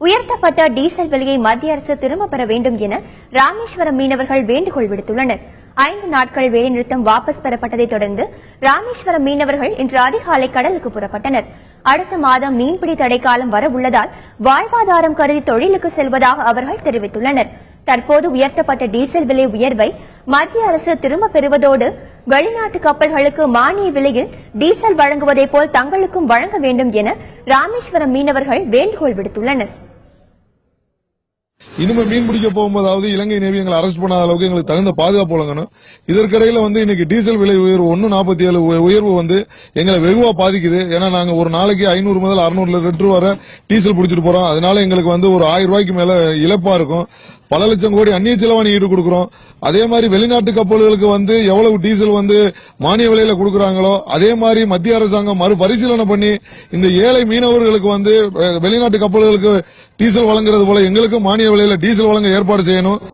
உயர்த்தப்பட்ட டீசல் விலையை மத்திய அரசு திரும்பப் பெற வேண்டும் என ராமேஸ்வரம் மீனவர்கள் வேண்டுகோள் விடுத்துள்ளனர். 5 நாட்கள் வேலைநிறுத்தம் வாபஸ் பெறப்பட்டதைத் தொடர்ந்து ராமேஸ்வரம் மீனவர்கள் இன்று அதிகாலை கடலுக்கு புறப்பட்டனர். அடுத்த மாதம் மீன்பிடி தடைக்காலம் வர உள்ளதால் வாழ்வாதாரம் கருதி தொழிலுக்கு செல்வதாக அவர்கள் தெரிவித்துள்ளனர். தற்போது உயர்த்தப்பட்ட டீசல் விலை உயர்வை மத்திய அரசு திரும்பப் பெறுவதோடு வெளிநாட்டு கப்பல்களுக்கு மானிய விலையில் டீசல் வழங்குவதை போல் தங்களுக்கும் வழங்க வேண்டும் என ராமேஸ்வரம் மீனவர்கள் வேண்டுகோள் விடுத்துள்ளனர். இனிமே மீன் பிடிக்க போகும்போதாவது இலங்கை நேவி எங்களை அரெஸ்ட் பண்ணாத அளவுக்கு எங்களுக்கு தகுந்த பாதுகாப்பு வழங்கணும். இதற்கிடையில இன்னைக்கு டீசல் விலை உயர்வு 1.47 உயர்வு எங்களை வெகுவா பாதிக்குது. ஏன்னா நாங்க ஒரு நாளைக்கு 500 முதல் 600 லிட்டர் வரை டீசல் பிடிச்சிட்டு போறோம். அதனால எங்களுக்கு ஒரு 1000 ரூபாய்க்கு மேல இழப்பா இருக்கும். பல லட்சம் கோடி அந்நிய செலவாணி ஈடு கொடுக்கிறோம். அதே மாதிரி வெளிநாட்டு கப்பல்களுக்கு எவ்வளவு டீசல் மானிய விலையில கொடுக்கறாங்களோ அதே மாதிரி மத்திய அரசாங்கம் மறுபரிசீலனை பண்ணி இந்த ஏழை மீனவர்களுக்கு வெளிநாட்டு கப்பல்களுக்கு டீசல் வழங்குறது போல எங்களுக்கு மானிய விலையில டீசல் வழங்க ஏற்பாடு செய்யணும்.